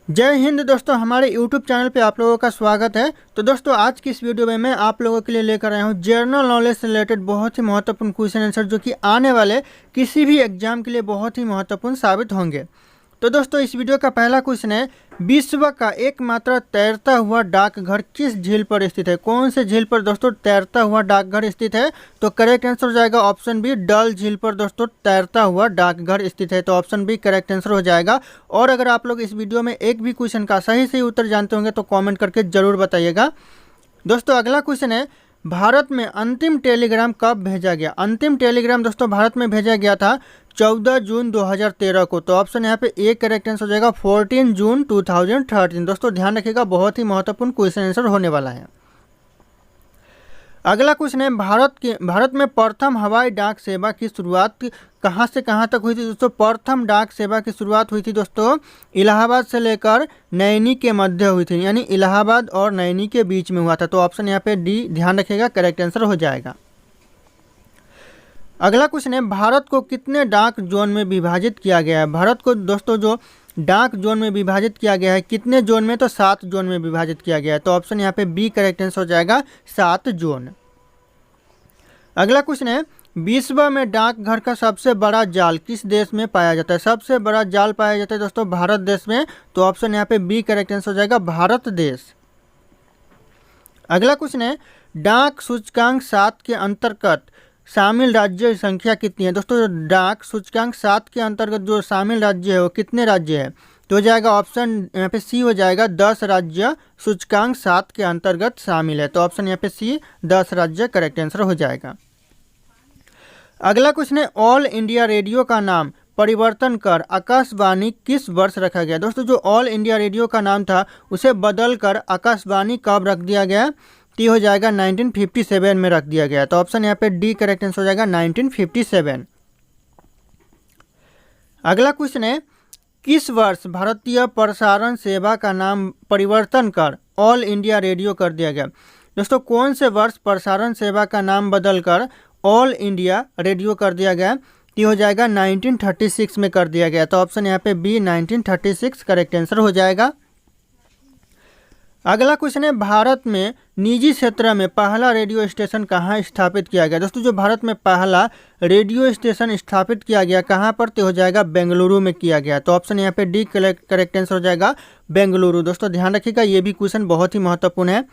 जय हिंद दोस्तों, हमारे YouTube चैनल पे आप लोगों का स्वागत है। तो दोस्तों, आज की इस वीडियो में मैं आप लोगों के लिए लेकर आया हूँ जनरल नॉलेज से रिलेटेड बहुत ही महत्वपूर्ण क्वेश्चन आंसर, जो कि आने वाले किसी भी एग्जाम के लिए बहुत ही महत्वपूर्ण साबित होंगे। तो दोस्तों, इस वीडियो का पहला क्वेश्चन है, विश्व का एकमात्र तैरता हुआ डाकघर किस झील पर स्थित है? कौन से झील पर दोस्तों तैरता हुआ डाकघर स्थित है? तो करेक्ट आंसर हो जाएगा ऑप्शन बी, डल झील पर दोस्तों तैरता हुआ डाकघर स्थित है। तो ऑप्शन बी करेक्ट आंसर हो जाएगा। और अगर आप लोग इस वीडियो में एक भी क्वेश्चन का सही उत्तर जानते होंगे तो कॉमेंट करके जरूर बताइएगा। दोस्तों, अगला क्वेश्चन है, भारत में अंतिम टेलीग्राम कब भेजा गया? अंतिम टेलीग्राम दोस्तों भारत में भेजा गया था 14 जून 2013 को। तो ऑप्शन यहाँ पे ए करेक्ट आंसर हो जाएगा 14 जून 2013। दोस्तों ध्यान रखिएगा, बहुत ही महत्वपूर्ण क्वेश्चन आंसर होने वाला है। अगला क्वेश्चन है, भारत में प्रथम हवाई डाक सेवा की शुरुआत कहाँ से कहाँ तक हुई थी? दोस्तों प्रथम डाक सेवा की शुरुआत हुई थी दोस्तों इलाहाबाद से लेकर नैनी के मध्य हुई थी, यानी इलाहाबाद और नैनी के बीच में हुआ था। तो ऑप्शन यहाँ पे डी ध्यान रखिएगा करेक्ट आंसर हो जाएगा। अगला क्वेश्चन है, भारत को कितने डाक जोन में विभाजित किया गया है? भारत को दोस्तों जो डाक जोन में विभाजित किया गया है, कितने जोन में? तो 7 जोन में विभाजित किया गया है। तो ऑप्शन यहाँ पे बी करेक्ट आंसर हो जाएगा 7 जोन। अगला क्वेश्चन है, विश्व में डाकघर का सबसे बड़ा जाल किस देश में पाया जाता है? सबसे बड़ा जाल पाया जाता है दोस्तों भारत देश में। तो ऑप्शन यहाँ पे बी करेक्ट आंसर हो जाएगा भारत देश। अगला क्वेश्चन है, डाक सूचकांक 7 के अंतर्गत शामिल राज्य संख्या कितनी है? दोस्तों डाक सूचकांक 7 के अंतर्गत जो शामिल राज्य है वो कितने राज्य है? तो हो जाएगा ऑप्शन यहाँ पे सी हो जाएगा 10 राज्य सूचकांक 7 के अंतर्गत शामिल है। तो ऑप्शन यहाँ पे सी 10 राज्य करेक्ट आंसर हो जाएगा। अगला क्वेश्चन है, ऑल इंडिया रेडियो का नाम परिवर्तन कर आकाशवाणी किस वर्ष रखा गया? दोस्तों जो ऑल इंडिया रेडियो का नाम था उसे बदल कर आकाशवाणी कब रख दिया गया? तो हो जाएगा 1957 में रख दिया गया। तो ऑप्शन यहाँ पे डी करेक्ट आंसर हो जाएगा 1957। अगला क्वेश्चन है, किस वर्ष भारतीय प्रसारण सेवा का नाम परिवर्तन कर ऑल इंडिया रेडियो कर दिया गया? दोस्तों कौन से वर्ष प्रसारण सेवा का नाम बदलकर ऑल इंडिया रेडियो कर दिया गया? ये हो जाएगा 1936 में कर दिया गया। तो ऑप्शन यहाँ पे बी 1936 करेक्ट आंसर हो जाएगा। अगला क्वेश्चन है, भारत में निजी क्षेत्र में पहला रेडियो स्टेशन कहाँ स्थापित किया गया? दोस्तों जो भारत में पहला रेडियो स्टेशन स्थापित किया गया कहाँ पर? तो हो जाएगा बेंगलुरु में किया गया। तो ऑप्शन यहाँ पे डी करेक्ट आंसर हो जाएगा बेंगलुरु। दोस्तों ध्यान रखिएगा, ये भी क्वेश्चन बहुत ही महत्वपूर्ण है।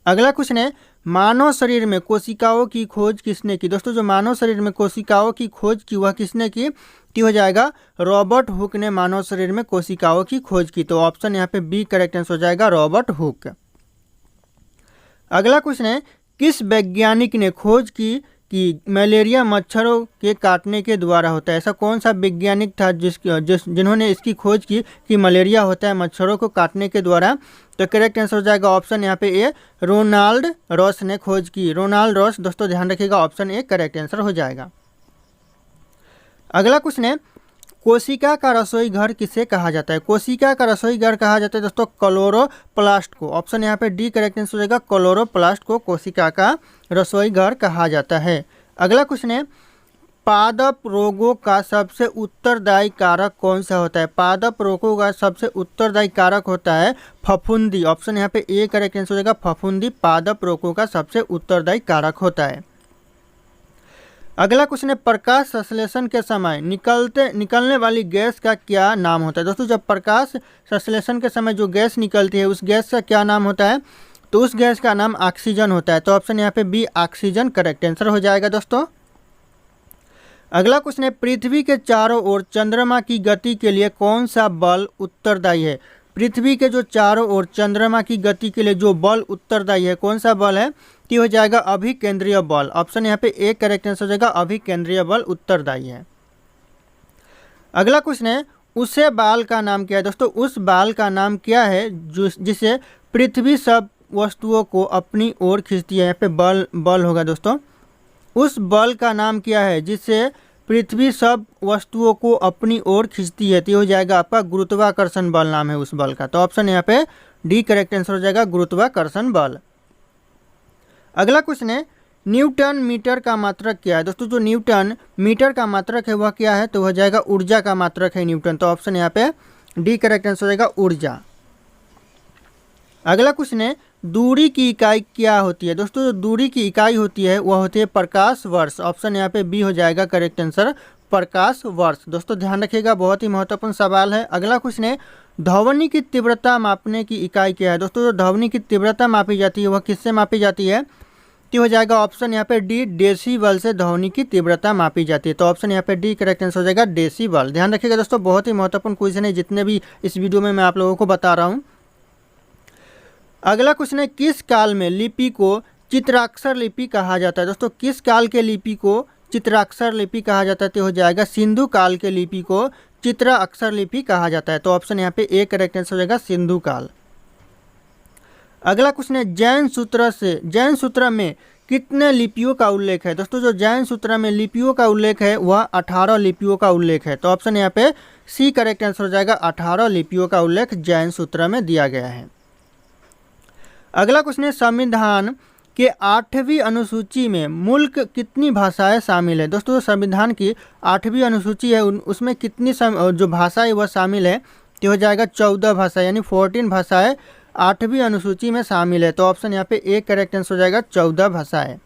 अगला क्वेश्चन है, मानव शरीर में कोशिकाओं की खोज किसने की? दोस्तों जो मानव शरीर में कोशिकाओं की खोज की वह किसने की? तो हो जाएगा रॉबर्ट हुक ने मानव शरीर में कोशिकाओं की खोज की। तो ऑप्शन यहाँ पे बी करेक्ट आंसर हो जाएगा रॉबर्ट हुक। अगला क्वेश्चन है, किस वैज्ञानिक ने खोज की कि मलेरिया मच्छरों के काटने के द्वारा होता है? ऐसा कौन सा वैज्ञानिक था जिन्होंने इसकी खोज की कि मलेरिया होता है मच्छरों को काटने के द्वारा? तो करेक्ट आंसर हो जाएगा ऑप्शन यहाँ पे ए, रोनाल्ड रॉस ने खोज की। Ronald Ross. दोस्तों ध्यान रखिएगा ऑप्शन ए करेक्ट आंसर हो जाएगा। अगला क्वेश्चन है, कोशिका का रसोई घर किसे कहा जाता है? कोशिका का रसोई घर कहा जाता है दोस्तों क्लोरोप्लास्ट को। ऑप्शन यहाँ पे डी करेक्ट आंसर हो जाएगा क्लोरोप्लास्ट को कोशिका का रसोई घर कहा जाता है। अगला क्वेश्चन है, पादप रोगों का सबसे उत्तरदायी कारक कौन सा होता है? पादप रोगों का सबसे उत्तरदायी कारक होता है फफूंदी। ऑप्शन यहाँ पे ए करेक्ट आंसर हो जाएगा फफूंदी पादप रोगों का सबसे उत्तरदायी कारक होता है। अगला क्वेश्चन है, प्रकाश संश्लेषण के समय निकलने वाली गैस का क्या नाम होता है? दोस्तों जब प्रकाश संश्लेषण के समय जो गैस निकलती है उस गैस का क्या नाम होता है? तो उस गैस का नाम ऑक्सीजन होता है। तो ऑप्शन यहाँ पे बी ऑक्सीजन करेक्ट आंसर हो जाएगा दोस्तों। अगला क्वेश्चन है, पृथ्वी के चारों ओर चंद्रमा की गति के लिए कौन सा बल उत्तरदायी है? पृथ्वी के जो चारों ओर चंद्रमा की गति के लिए जो बल उत्तरदायी है कौन सा बल है? तो हो जाएगा अभिकेंद्रीय बल। ऑप्शन यहाँ पे ए करेक्ट आंसर हो जाएगा अभिकेंद्रीय बल उत्तरदायी है। अगला क्वेश्चन है, उसे बाल का नाम क्या है? दोस्तों उस बाल का नाम क्या है जिसे पृथ्वी सब वस्तुओं को अपनी ओर खींचती है? यहाँ पे बल होगा दोस्तों। उस बल का नाम क्या है जिससे पृथ्वी सब वस्तुओं को अपनी ओर खींचती है? तो हो जाएगा आपका गुरुत्वाकर्षण बल नाम है उस बल का। तो ऑप्शन यहाँ पे डी करेक्ट आंसर हो जाएगा गुरुत्वाकर्षण बल। अगला क्वेश्चन है, न्यूटन मीटर का मात्रक क्या है? दोस्तों जो न्यूटन मीटर का मात्रक है वह क्या है? तो हो जाएगा ऊर्जा का मात्रक है न्यूटन। तो ऑप्शन यहाँ पे डी करेक्ट आंसर हो जाएगा ऊर्जा। अगला क्वेश्चन है, दूरी की इकाई क्या होती है? दोस्तों जो दूरी की इकाई होती है वह होती है प्रकाश वर्ष। ऑप्शन यहाँ पे बी हो जाएगा करेक्ट आंसर, प्रकाश वर्ष। दोस्तों ध्यान रखिएगा, बहुत ही महत्वपूर्ण सवाल है। अगला क्वेश्चन है, ध्वनि की तीव्रता मापने की इकाई क्या है? दोस्तों जो ध्वनि की तीव्रता मापी जाती है वह किससे मापी जाती है? तो हो जाएगा ऑप्शन यहाँ पे डी, डेसीबल से ध्वनि की तीव्रता मापी जाती है। तो ऑप्शन यहाँ पे डी करेक्ट आंसर हो जाएगा, डेसीबल। ध्यान रखिएगा दोस्तों, बहुत ही महत्वपूर्ण क्वेश्चन है जितने भी इस वीडियो में मैं आप लोगों को बता रहा हूँ। अगला क्वेश्चन है, किस काल में लिपि को चित्राक्षर लिपि कहा जाता है? दोस्तों किस काल के लिपि को चित्राक्षर लिपि कहा जाता है? तो हो जाएगा सिंधु काल के लिपि को चित्राक्षर लिपि कहा जाता है। तो ऑप्शन यहाँ पे ए करेक्ट आंसर हो जाएगा, सिंधु काल। अगला क्वेश्चन है, जैन सूत्र में कितने लिपियों का उल्लेख है? दोस्तों जो जैन सूत्र में लिपियों का उल्लेख है वह 18 लिपियों का उल्लेख है। तो ऑप्शन यहाँ पे सी करेक्ट आंसर हो जाएगा, 18 लिपियों का उल्लेख जैन सूत्र में दिया गया है। अगला क्वेश्चन है, संविधान के 8वीं अनुसूची में मुल्क कितनी भाषाएं शामिल है? दोस्तों संविधान की 8वीं अनुसूची है उसमें कितनी जो भाषाएं वह शामिल है? तो हो जाएगा 14 भाषा, यानी 14 भाषाएं 8वीं अनुसूची में शामिल है। तो ऑप्शन यहाँ पे ए करेक्ट आंसर हो जाएगा, 14 भाषाएं।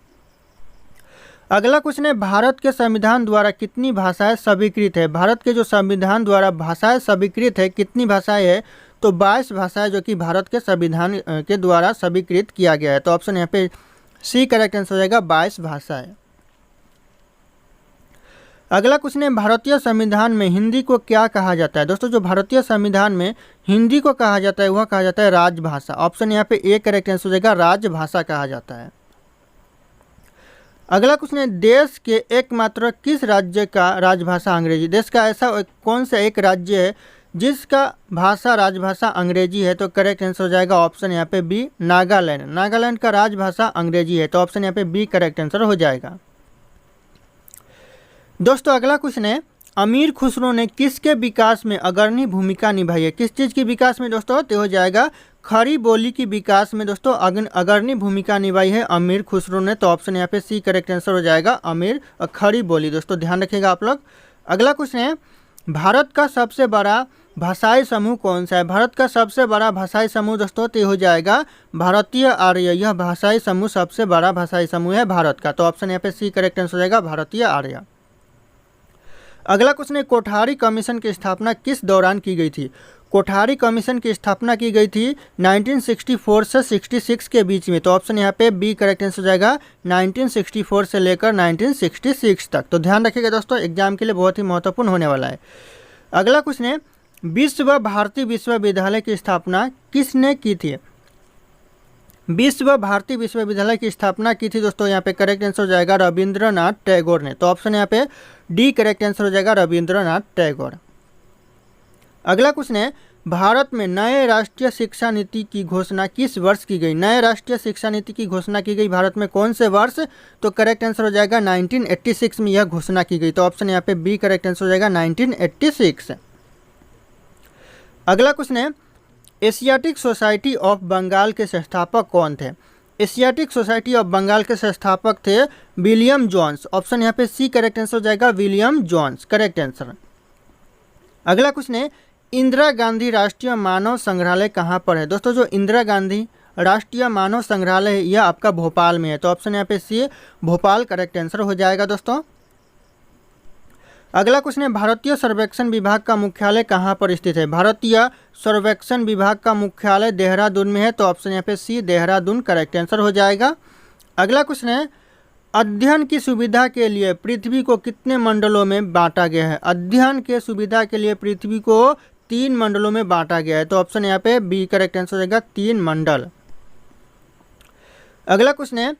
अगला क्वेश्चन है, भारत के संविधान द्वारा कितनी भाषाएं स्वीकृत है? भारत के जो संविधान द्वारा भाषाएं स्वीकृत है कितनी भाषाएं है? तो 22 भाषाएं जो कि भारत के संविधान के द्वारा स्वीकृत किया गया है। तो ऑप्शन यहाँ पे सी करेक्ट आंसर हो जाएगा, 22 भाषाएं। अगला क्वेश्चन है, भारतीय संविधान में हिंदी को क्या कहा जाता है? दोस्तों जो भारतीय संविधान में हिंदी को कहा जाता है वह कहा जाता है राजभाषा। ऑप्शन यहाँ पे ए करेक्ट आंसर हो जाएगा, राजभाषा कहा जाता है। अगला क्वेश्चन है, देश के एकमात्र किस राज्य का राजभाषा अंग्रेजी? देश का ऐसा कौन सा एक राज्य है जिसका भाषा राजभाषा अंग्रेजी है? तो करेक्ट आंसर हो जाएगा ऑप्शन यहाँ पे बी, नागालैंड। नागालैंड का राजभाषा अंग्रेजी है। तो ऑप्शन यहाँ पे बी करेक्ट आंसर हो जाएगा। दोस्तों अगला क्वेश्चन है, अमीर खुसरो ने किसके विकास में अग्रणी भूमिका निभाई है? किस चीज़ के विकास में दोस्तों? तो हो जाएगा खड़ी बोली की विकास में दोस्तों अग्रणी भूमिका निभाई है अमीर खुसरो ने। तो ऑप्शन यहाँ पे सी करेक्ट आंसर हो जाएगा, अमीर खड़ी बोली। दोस्तों ध्यान रखिएगा आप लोग। अगला क्वेश्चन है, भारत का सबसे बड़ा भाषाई समूह कौन सा है? भारत का सबसे बड़ा भाषाई समूह दोस्तों तो हो जाएगा भारतीय आर्य। यह भाषाई समूह सबसे बड़ा भाषाई समूह है भारत का। तो ऑप्शन यहाँ पे सी करेक्ट आंसर हो जाएगा, भारतीय आर्य। अगला क्वेश्चन है, कोठारी कमीशन की स्थापना किस दौरान की गई थी? कोठारी कमीशन की स्थापना की गई थी 1964 से 66 के बीच में। तो ऑप्शन यहाँ पे बी करेक्ट आंसर हो जाएगा, 1964 से लेकर 1966 तक। तो ध्यान रखिएगा दोस्तों, एग्जाम के लिए बहुत ही महत्वपूर्ण होने वाला है। अगला क्वेश्चन है, विश्व भारती विश्वविद्यालय की स्थापना किसने की थी? विश्व भारती विश्वविद्यालय की स्थापना की थी दोस्तों यहाँ पे करेक्ट आंसर हो जाएगा रविंद्रनाथ टैगोर ने। तो ऑप्शन यहाँ पे डी करेक्ट आंसर हो जाएगा, रविंद्रनाथ टैगोर। अगला क्वेश्चन है, भारत में नए राष्ट्रीय शिक्षा नीति की घोषणा किस वर्ष की गई? नए राष्ट्रीय शिक्षा नीति की घोषणा की गई भारत में कौन से वर्ष? तो करेक्ट आंसर हो जाएगा 1986 में यह घोषणा की गई। तो ऑप्शन यहाँ पे बी करेक्ट आंसर हो जाएगा, 1986। अगला क्वेश्चन है, एशियाटिक सोसाइटी ऑफ बंगाल के संस्थापक कौन थे? एशियाटिक सोसाइटी ऑफ बंगाल के संस्थापक थे विलियम जोन्स। ऑप्शन यहाँ पे सी करेक्ट आंसर हो जाएगा, विलियम जोन्स करेक्ट आंसर। अगला क्वेश्चन है, इंदिरा गांधी राष्ट्रीय मानव संग्रहालय कहाँ पर है? दोस्तों जो इंदिरा गांधी राष्ट्रीय मानव संग्रहालय है यह आपका भोपाल में है। तो ऑप्शन यहाँ पे सी भोपाल करेक्ट आंसर हो जाएगा दोस्तों। अगला क्वेश्चन है, भारतीय सर्वेक्षण विभाग का मुख्यालय कहाँ पर स्थित है? भारतीय सर्वेक्षण विभाग का मुख्यालय देहरादून में है। तो ऑप्शन यहाँ पे सी देहरादून करेक्ट आंसर हो जाएगा। अगला क्वेश्चन है, अध्ययन की सुविधा के लिए पृथ्वी को कितने मंडलों में बांटा गया है? अध्ययन के सुविधा के लिए पृथ्वी को 3 मंडलों में बांटा गया है। तो ऑप्शन यहाँ पे बी करेक्ट आंसर हो जाएगा, 3 मंडल। अगला क्वेश्चन है,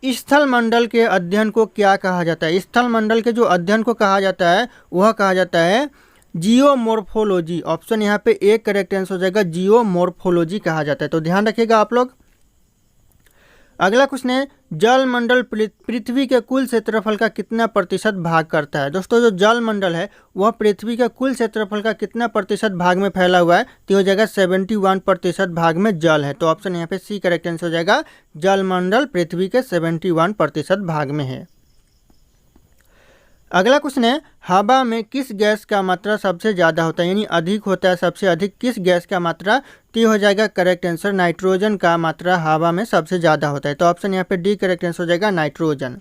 स्थल मंडल के अध्ययन को क्या कहा जाता है? स्थल मंडल के जो अध्ययन को कहा जाता है वह कहा जाता है जियोमॉर्फोलॉजी। ऑप्शन यहाँ पे एक करेक्ट आंसर हो जाएगा, जियोमॉर्फोलॉजी कहा जाता है। तो ध्यान रखिएगा आप लोग। अगला क्वेश्चन है, जल मंडल पृथ्वी के कुल क्षेत्रफल का कितना प्रतिशत भाग करता है? दोस्तों जो जल मंडल है वह पृथ्वी के कुल क्षेत्रफल का कितना प्रतिशत भाग में फैला हुआ है? तो हो जाएगा 71% भाग में जल है। तो ऑप्शन यहाँ पे सी करेक्ट आंसर हो जाएगा, जल मंडल पृथ्वी के 71% भाग में है। अगला क्वेश्चन है, हवा में किस गैस का मात्रा सबसे ज़्यादा होता है, यानी अधिक होता है, सबसे अधिक किस गैस का मात्रा? तो ये हो जाएगा करेक्ट आंसर, नाइट्रोजन का मात्रा हवा में सबसे ज़्यादा होता है। तो ऑप्शन यहाँ पे डी करेक्ट आंसर हो जाएगा, नाइट्रोजन।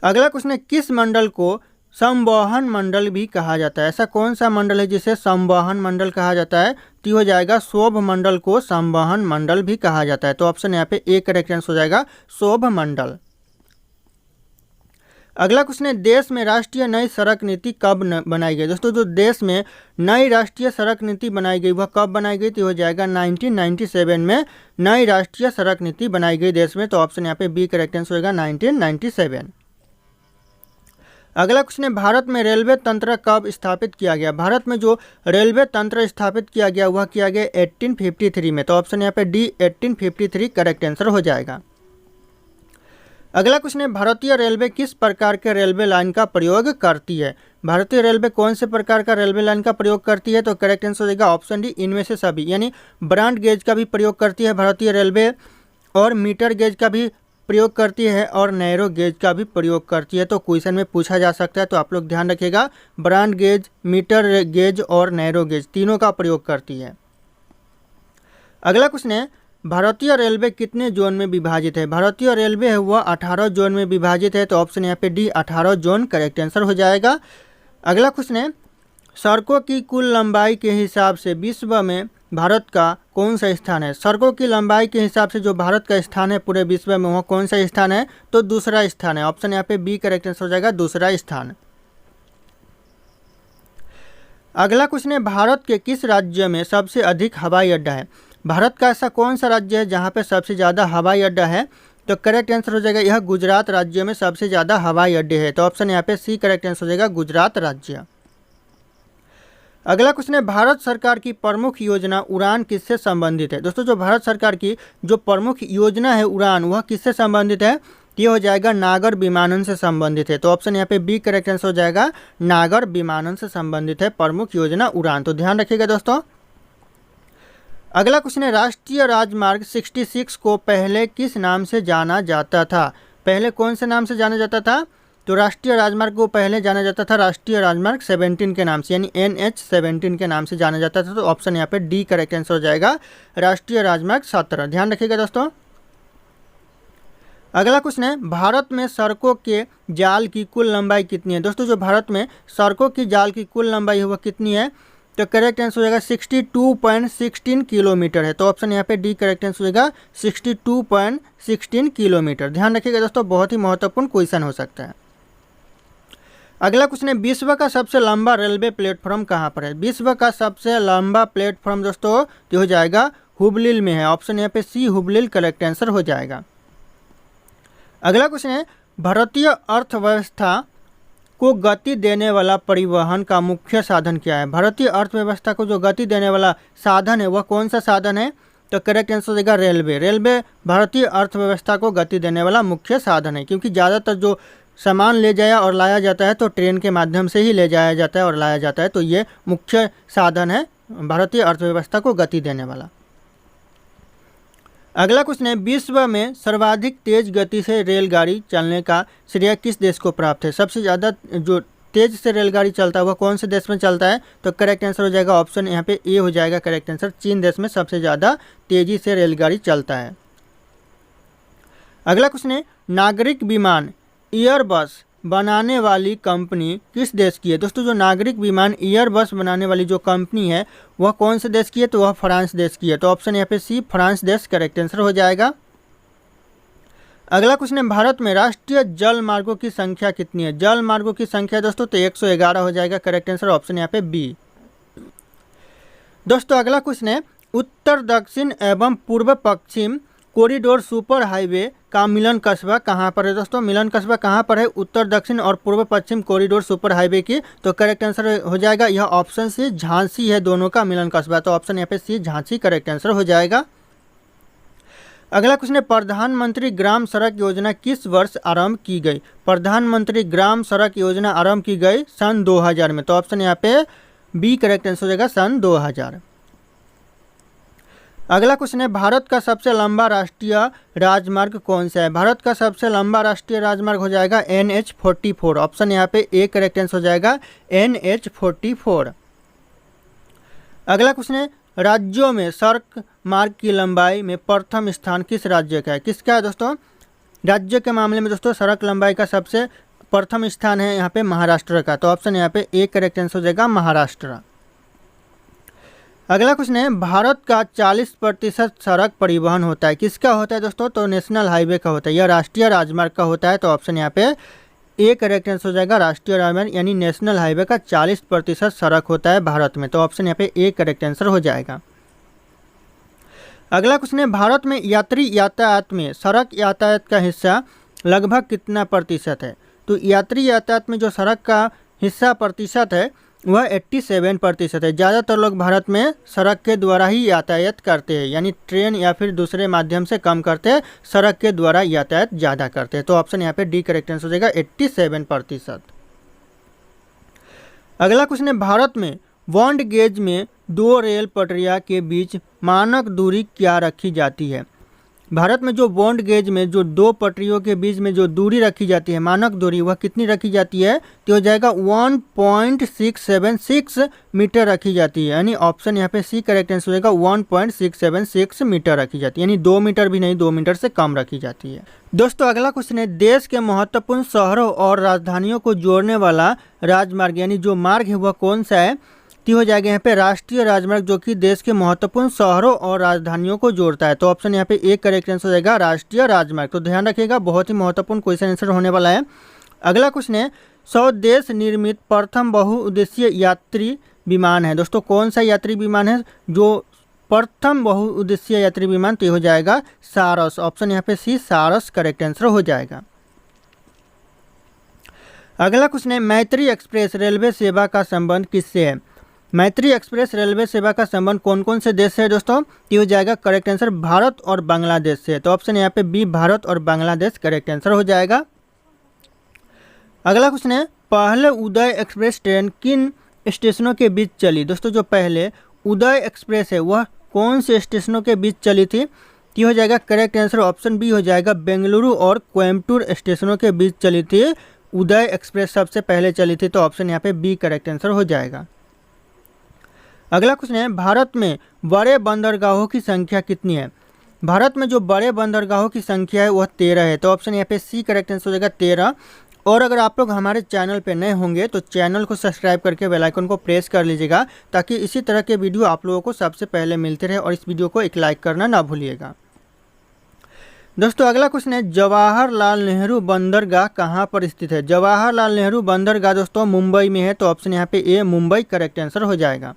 अगला क्वेश्चन है, किस मंडल को संवहन मंडल भी कहा जाता है? ऐसा कौन सा मंडल है जिसे संवहन मंडल कहा जाता है? तो हो जाएगा सौभ मंडल को संवहन मंडल भी कहा जाता है। तो ऑप्शन यहाँ पे ए करेक्ट आंसर हो जाएगा, सौभ मंडल। अगला क्वेश्चन है, देश में राष्ट्रीय नई सड़क नीति कब बनाई गई? दोस्तों जो देश में नई राष्ट्रीय सड़क नीति बनाई गई वह कब बनाई गई? तो हो जाएगा 1997 में नई राष्ट्रीय सड़क नीति बनाई गई देश में। तो ऑप्शन यहाँ पे बी करेक्ट आंसर होगा, 1997। अगला क्वेश्चन है, भारत में रेलवे तंत्र कब स्थापित किया गया? भारत में जो रेलवे तंत्र स्थापित किया गया वह किया गया 1853 में। तो ऑप्शन यहाँ पे डी 1853 करेक्ट आंसर हो जाएगा। अगला क्वेश्चन है, भारतीय रेलवे किस प्रकार के रेलवे लाइन का प्रयोग करती है? भारतीय रेलवे कौन से प्रकार का रेलवे लाइन का प्रयोग करती है? तो करेक्ट आंसर हो जाएगा ऑप्शन डी, इनमें से सभी, यानी ब्रॉड गेज का भी प्रयोग करती है भारतीय रेलवे, और मीटर गेज का भी प्रयोग करती है, और नैरो गेज का भी प्रयोग करती है। तो क्वेश्चन में पूछा जा सकता है, तो आप लोग ध्यान रखिएगा, ब्रॉड गेज, मीटर गेज और नैरो गेज तीनों का प्रयोग करती है। अगला क्वेश्चन है, भारतीय रेलवे कितने जोन में विभाजित है? भारतीय रेलवे है वह 18 जोन में विभाजित है। तो ऑप्शन यहाँ पे डी 18 जोन करेक्ट आंसर हो जाएगा। अगला क्वेश्चन है, सड़कों की कुल लंबाई के हिसाब से विश्व में भारत का कौन सा स्थान है? सड़कों की लंबाई के हिसाब से जो भारत का स्थान है पूरे विश्व में वह कौन सा स्थान है? तो दूसरा स्थान है। ऑप्शन यहाँ पे बी करेक्ट आंसर हो जाएगा, दूसरा स्थान। अगला क्वेश्चन है, भारत के किस राज्य में सबसे अधिक हवाई अड्डा है? भारत का ऐसा कौन सा राज्य है जहाँ पे सबसे ज़्यादा हवाई अड्डा है? तो करेक्ट आंसर हो जाएगा, यह गुजरात राज्य में सबसे ज़्यादा हवाई अड्डे है। तो ऑप्शन यहाँ पे सी करेक्ट आंसर हो जाएगा, गुजरात राज्य। अगला क्वेश्चन है, भारत सरकार की प्रमुख योजना उड़ान किससे संबंधित है? दोस्तों जो भारत सरकार की जो प्रमुख योजना है उड़ान, वह किससे संबंधित है? ये हो जाएगा नागर विमानन से संबंधित है। तो ऑप्शन यहाँ पे बी करेक्ट आंसर हो जाएगा, नागर विमानन से संबंधित है प्रमुख योजना उड़ान। तो ध्यान रखिएगा दोस्तों। अगला क्वेश्चन है, राष्ट्रीय राजमार्ग 66 को पहले किस नाम से जाना जाता था? पहले कौन से नाम से जाना जाता था? तो राष्ट्रीय राजमार्ग को पहले जाना जाता था राष्ट्रीय राजमार्ग 17 के नाम से, यानी NH17 के नाम से जाना जाता था। तो ऑप्शन यहाँ पे डी करेक्ट आंसर हो जाएगा, राष्ट्रीय राजमार्ग 17। ध्यान रखिएगा दोस्तों। अगला क्वेश्चन है, भारत में सड़कों के जाल की कुल लंबाई कितनी है? दोस्तों जो भारत में सड़कों की जाल की कुल लंबाई है वह कितनी है? तो करेक्ट आंसर हो जाएगा 62.16 किलोमीटर है। तो ऑप्शन यहाँ पे डी करेक्ट आंसर हो जाएगा, 62.16 किलोमीटर। ध्यान रखिएगा दोस्तों, बहुत ही महत्वपूर्ण क्वेश्चन हो सकता है। अगला क्वेश्चन है, विश्व का सबसे लंबा रेलवे प्लेटफॉर्म कहाँ पर है? विश्व का सबसे लंबा प्लेटफॉर्म दोस्तों तो हो जाएगा हुबली में है। ऑप्शन यहाँ पे सी हुबली करेक्ट आंसर हो जाएगा। अगला क्वेश्चन है, भारतीय अर्थव्यवस्था को गति देने वाला परिवहन का मुख्य साधन क्या है? भारतीय अर्थव्यवस्था को जो गति देने वाला साधन है वह कौन सा साधन है? तो करेक्ट आंसर हो जाएगा रेलवे। रेलवे भारतीय अर्थव्यवस्था को गति देने वाला मुख्य साधन है, क्योंकि ज़्यादातर जो सामान ले जाया और लाया जाता है तो ट्रेन के माध्यम से ही ले जाया जाता है और लाया जाता है। तो ये मुख्य साधन है भारतीय अर्थव्यवस्था को गति देने वाला। अगला क्वेश्चन है, विश्व में सर्वाधिक तेज गति से रेलगाड़ी चलने का श्रेय किस देश को प्राप्त है? सबसे ज़्यादा जो तेज से रेलगाड़ी चलता है वह कौन से देश में चलता है? तो करेक्ट आंसर हो जाएगा ऑप्शन यहाँ पे ए हो जाएगा करेक्ट आंसर, चीन देश में सबसे ज़्यादा तेजी से रेलगाड़ी चलता है। अगला क्वेश्चन है, नागरिक विमान एयरबस बनाने वाली कंपनी किस देश की है? दोस्तों जो नागरिक विमान एयरबस बनाने वाली जो कंपनी है वह कौन से देश की है? तो वह फ्रांस देश की है। तो ऑप्शन यहाँ पे सी फ्रांस देश करेक्ट आंसर हो जाएगा। अगला क्वेश्चन है, भारत में राष्ट्रीय जल मार्गों की संख्या कितनी है? जल मार्गों की संख्या दोस्तों तो 111 हो जाएगा करेक्ट आंसर, ऑप्शन यहाँ पे बी। दोस्तों अगला क्वेश्चन है, उत्तर दक्षिण एवं पूर्व पश्चिम कॉरिडोर सुपर हाईवे का मिलन कस्बा कहाँ पर है? दोस्तों मिलन कस्बा कहाँ पर है उत्तर दक्षिण और पूर्व पश्चिम कॉरिडोर सुपर हाईवे की? तो करेक्ट आंसर हो जाएगा यह ऑप्शन सी झांसी है दोनों का मिलन कस्बा। तो ऑप्शन यहाँ पे सी झांसी करेक्ट आंसर हो जाएगा। अगला क्वेश्चन है, प्रधानमंत्री ग्राम सड़क योजना किस वर्ष आरंभ की गई? प्रधानमंत्री ग्राम सड़क योजना आरंभ की गई सन 2000 में। तो ऑप्शन यहाँ पे बी करेक्ट आंसर हो जाएगा सन 2000। अगला क्वेश्चन है, भारत का सबसे लंबा राष्ट्रीय राजमार्ग कौन सा है? भारत का सबसे लंबा राष्ट्रीय राजमार्ग हो जाएगा NH44। ऑप्शन यहाँ पे ए करेक्ट आंसर हो जाएगा NH44। अगला क्वेश्चन है, राज्यों में सड़क मार्ग की लंबाई में प्रथम स्थान किस राज्य का है? किसका है दोस्तों? राज्य के मामले में दोस्तों सड़क लंबाई का सबसे प्रथम स्थान है यहाँ पे महाराष्ट्र का। तो ऑप्शन यहाँ पे ए करेक्ट आंसर हो जाएगा महाराष्ट्र। अगला क्वेश्चन है, भारत का 40% सड़क परिवहन होता है, किसका होता है दोस्तों? तो नेशनल हाईवे का होता है, यह राष्ट्रीय राजमार्ग का होता है। तो ऑप्शन यहाँ पे ए करेक्ट आंसर हो जाएगा राष्ट्रीय राजमार्ग यानी नेशनल हाईवे का 40% सड़क होता है भारत में। तो ऑप्शन यहाँ पे ए करेक्ट आंसर हो जाएगा। अगला क्वेश्चन है, भारत में यात्री यातायात में सड़क यातायात का हिस्सा लगभग कितना प्रतिशत है? तो यात्री यातायात में जो सड़क का हिस्सा प्रतिशत है वह 87% है। ज़्यादातर लोग भारत में सड़क के द्वारा ही यातायात करते हैं, यानी ट्रेन या फिर दूसरे माध्यम से कम करते हैं, सड़क के द्वारा यातायात ज़्यादा करते हैं। तो ऑप्शन यहाँ पे डी करेक्ट आंसर हो जाएगा 87%। अगला क्वेश्चन है, भारत में बॉन्ड गेज में 2 रेल पटरिया के बीच मानक दूरी क्या रखी जाती है? भारत में जो बॉन्ड गेज में जो 2 पटरियों के बीच में जो दूरी रखी जाती है, मानक दूरी, वह कितनी रखी जाती है? तो हो जाएगा 1.676 मीटर रखी जाती है, यानी ऑप्शन यहाँ पे सी करेक्ट आंसर हो जाएगा 1.676 मीटर रखी जाती है, यानी 2 मीटर भी नहीं, 2 मीटर से कम रखी जाती है। दोस्तों अगला क्वेश्चन है, देश के महत्वपूर्ण शहरों और राजधानियों को जोड़ने वाला राजमार्ग यानी जो मार्ग है वह कौन सा है? तो हो जाएगा यहाँ पे राष्ट्रीय राजमार्ग, जो कि देश के महत्वपूर्ण शहरों और राजधानियों को जोड़ता है। तो ऑप्शन यहाँ पे एक करेक्ट आंसर हो जाएगा राष्ट्रीय राजमार्ग। तो ध्यान रखिएगा, बहुत ही महत्वपूर्ण क्वेश्चन आंसर होने वाला है। अगला क्वेश्चन है, स्वदेश निर्मित प्रथम बहुउद्देशीय यात्री विमान है। दोस्तों कौन सा यात्री विमान है जो प्रथम बहुउद्देशीय यात्री विमान? तो हो जाएगा सारस। ऑप्शन यहाँ पे सी सारस करेक्ट आंसर हो जाएगा। अगला क्वेश्चन है, मैत्री एक्सप्रेस रेलवे सेवा का संबंध किससे है? मैत्री एक्सप्रेस रेलवे सेवा का संबंध कौन कौन से देश से है दोस्तों? ये हो जाएगा करेक्ट आंसर भारत और बांग्लादेश से। तो ऑप्शन यहाँ पे बी भारत और बांग्लादेश करेक्ट आंसर हो जाएगा। अगला क्वेश्चन है, पहले उदय एक्सप्रेस ट्रेन किन स्टेशनों के बीच चली? दोस्तों जो पहले उदय एक्सप्रेस है वह कौन से स्टेशनों के बीच चली थी? ये हो जाएगा करेक्ट आंसर ऑप्शन बी हो जाएगा बेंगलुरु और कोयम्बटूर स्टेशनों के बीच चली थी उदय एक्सप्रेस, सबसे पहले चली थी। तो ऑप्शन यहाँ पे बी करेक्ट आंसर हो जाएगा। अगला क्वेश्चन है, भारत में बड़े बंदरगाहों की संख्या कितनी है? भारत में जो बड़े बंदरगाहों की संख्या है वह 13 है। तो ऑप्शन यहाँ पे सी करेक्ट आंसर हो जाएगा 13। और अगर आप लोग हमारे चैनल पे नए होंगे तो चैनल को सब्सक्राइब करके बेल आइकन को प्रेस कर लीजिएगा, ताकि इसी तरह के वीडियो आप लोगों को सबसे पहले मिलते रहे। और इस वीडियो को एक लाइक करना ना भूलिएगा। दोस्तों अगला क्वेश्चन है, जवाहरलाल नेहरू बंदरगाह कहाँ पर स्थित है? जवाहरलाल नेहरू बंदरगाह दोस्तों मुंबई में है। तो ऑप्शन यहाँ पे ए मुंबई करेक्ट आंसर हो जाएगा।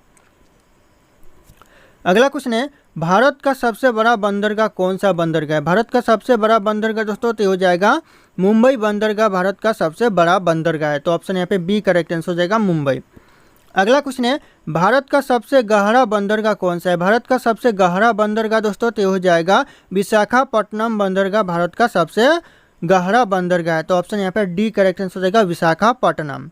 अगला क्वेश्चन है, भारत का सबसे बड़ा बंदरगाह कौन सा बंदरगाह है? भारत का सबसे बड़ा बंदरगाह दोस्तों तो हो जाएगा मुंबई बंदरगाह भारत का सबसे बड़ा बंदरगाह है। तो ऑप्शन यहाँ पे बी करेक्ट आंसर हो जाएगा मुंबई। अगला क्वेश्चन है, भारत का सबसे गहरा बंदरगाह कौन सा है? भारत का सबसे गहरा बंदरगाह दोस्तों तो हो जाएगा विशाखापट्टनम बंदरगाह भारत का सबसे गहरा बंदरगाह है। तो ऑप्शन यहाँ पे डी करेक्ट आंसर हो जाएगा विशाखापट्टनम।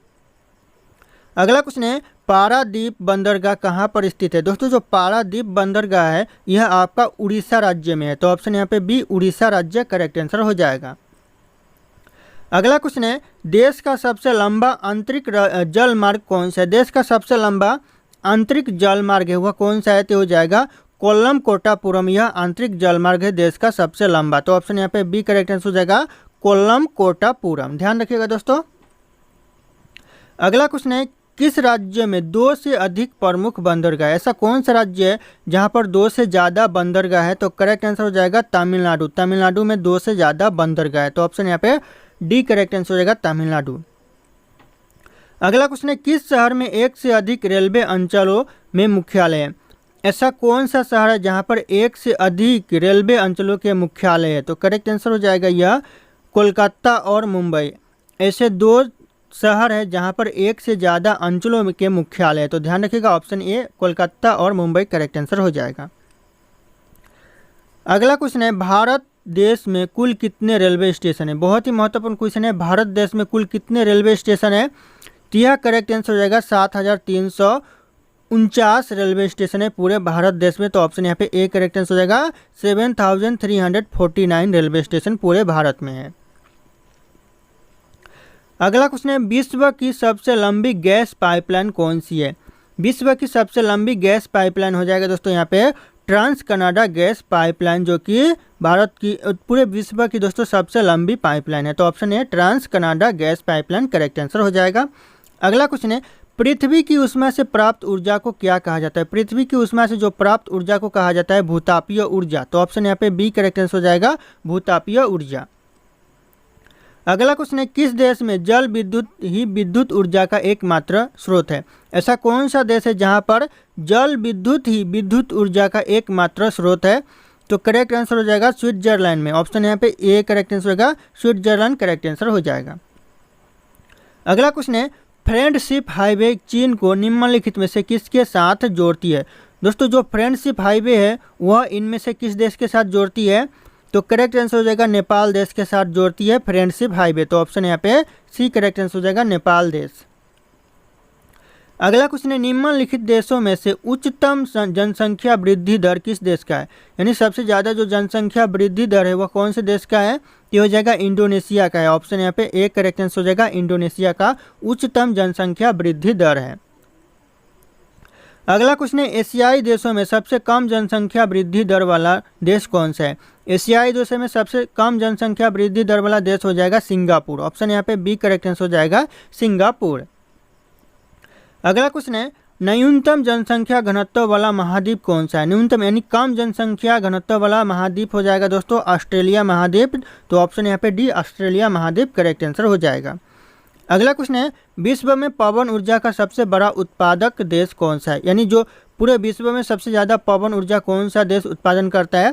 अगला क्वेश्चन है, पारादीप बंदरगाह कहाँ पर स्थित है? दोस्तों जो पारादीप बंदरगाह है यह आपका उड़ीसा राज्य में है। तो ऑप्शन यहाँ पे बी उड़ीसा राज्य करेक्ट आंसर हो जाएगा। अगला क्वेश्चन है, देश का सबसे लंबा आंतरिक जल मार्ग कौन सा है? देश का सबसे लंबा आंतरिक जल मार्ग है वह कौन सा है? तो हो जाएगा कोल्लम कोटापुरम, यह आंतरिक जल मार्ग है देश का सबसे लंबा। तो ऑप्शन यहाँ पे बी करेक्ट आंसर हो जाएगा कोल्लम कोटापुरम। ध्यान रखिएगा दोस्तों। अगला क्वेश्चन है, किस राज्य में 2 से अधिक प्रमुख बंदरगाह? ऐसा कौन सा राज्य है जहां पर 2 से ज़्यादा बंदरगाह है? तो करेक्ट आंसर हो जाएगा तमिलनाडु। तमिलनाडु में 2 से ज़्यादा बंदरगाह है। तो ऑप्शन यहाँ पे डी करेक्ट आंसर हो जाएगा तमिलनाडु। अगला क्वेश्चन है, किस शहर में 1 से अधिक रेलवे अंचलों में मुख्यालय है? ऐसा कौन सा शहर है जहाँ पर 1 से अधिक रेलवे अंचलों के मुख्यालय है? तो करेक्ट आंसर हो जाएगा यह कोलकाता और मुंबई। ऐसे 2 शहर है जहां पर 1 से ज़्यादा अंचलों के मुख्यालय है। तो ध्यान रखिएगा ऑप्शन ए कोलकाता और मुंबई करेक्ट आंसर हो जाएगा। अगला क्वेश्चन है, भारत देश में कुल कितने रेलवे स्टेशन है? बहुत ही महत्वपूर्ण क्वेश्चन है। भारत देश में कुल कितने रेलवे स्टेशन है? तो यह करेक्ट आंसर हो जाएगा 49 रेलवे स्टेशन है पूरे भारत देश में, तो ऑप्शन यहाँ पे ए करेक्ट आंसर हो जाएगा। 7349 रेलवे स्टेशन पूरे भारत में है। अगला क्वेश्चन है, विश्व की सबसे लंबी गैस पाइपलाइन कौन सी है? विश्व की सबसे लंबी गैस पाइपलाइन हो जाएगा दोस्तों यहाँ पे ट्रांस कनाडा गैस पाइपलाइन, जो कि भारत की पूरे विश्व की दोस्तों सबसे लंबी पाइपलाइन है। तो ऑप्शन है Trans Canada gas pipeline correct answer हो जाएगा। अगला क्वेश्चन है, पृथ्वी की ऊष्मा से प्राप्त ऊर्जा को क्या कहा जाता है? पृथ्वी की ऊष्मा से जो प्राप्त ऊर्जा को कहा जाता है भूतापीय ऊर्जा। तो ऑप्शन यहाँ पे बी करेक्ट आंसर हो जाएगा, भूतापीय ऊर्जा। अगला क्वेश्चन है, किस देश में जल विद्युत ही विद्युत ऊर्जा का एकमात्र स्रोत है? ऐसा कौन सा देश है जहां पर जल विद्युत ही विद्युत ऊर्जा का एकमात्र स्रोत है? तो करेक्ट आंसर हो जाएगा स्विट्जरलैंड में। ऑप्शन यहाँ पे ए करेक्ट आंसर होगा, स्विट्जरलैंड करेक्ट आंसर हो जाएगा। अगला क्वेश्चन है, फ्रेंडशिप हाईवे चीन को निम्नलिखित में से किसके साथ जोड़ती है? दोस्तों जो फ्रेंडशिप हाईवे है वह इनमें से किस देश के साथ जोड़ती है? तो करेक्ट आंसर हो जाएगा नेपाल देश के साथ जोड़ती है फ्रेंडशिप हाईवे। तो ऑप्शन यहाँ पे सी करेक्ट आंसर हो जाएगा, नेपाल देश। अगला क्वेश्चन है, निम्नलिखित देशों में से उच्चतम जनसंख्या वृद्धि दर किस देश का है? यानी सबसे ज़्यादा जो जनसंख्या वृद्धि दर है वह कौन से देश का है? ये हो जाएगा इंडोनेशिया का है। ऑप्शन यहाँ पे ए करेक्ट आंसर हो जाएगा, इंडोनेशिया का उच्चतम जनसंख्या वृद्धि दर है। अगला क्वेश्चन है, एशियाई देशों में सबसे कम जनसंख्या वृद्धि दर वाला देश कौन सा है? एशियाई देशों में सबसे कम जनसंख्या वृद्धि दर वाला देश हो जाएगा सिंगापुर। ऑप्शन यहाँ पे बी करेक्ट आंसर हो जाएगा, सिंगापुर। अगला क्वेश्चन है, न्यूनतम जनसंख्या घनत्व वाला महाद्वीप कौन सा है? न्यूनतम यानी कम जनसंख्या घनत्व वाला महाद्वीप हो जाएगा दोस्तों ऑस्ट्रेलिया महाद्वीप। तो ऑप्शन यहाँ पे डी ऑस्ट्रेलिया महाद्वीप करेक्ट आंसर हो जाएगा। अगला क्वेश्चन है, विश्व में पवन ऊर्जा का सबसे बड़ा उत्पादक देश कौन सा है? यानी जो पूरे विश्व में सबसे ज़्यादा पवन ऊर्जा कौन सा देश उत्पादन करता है?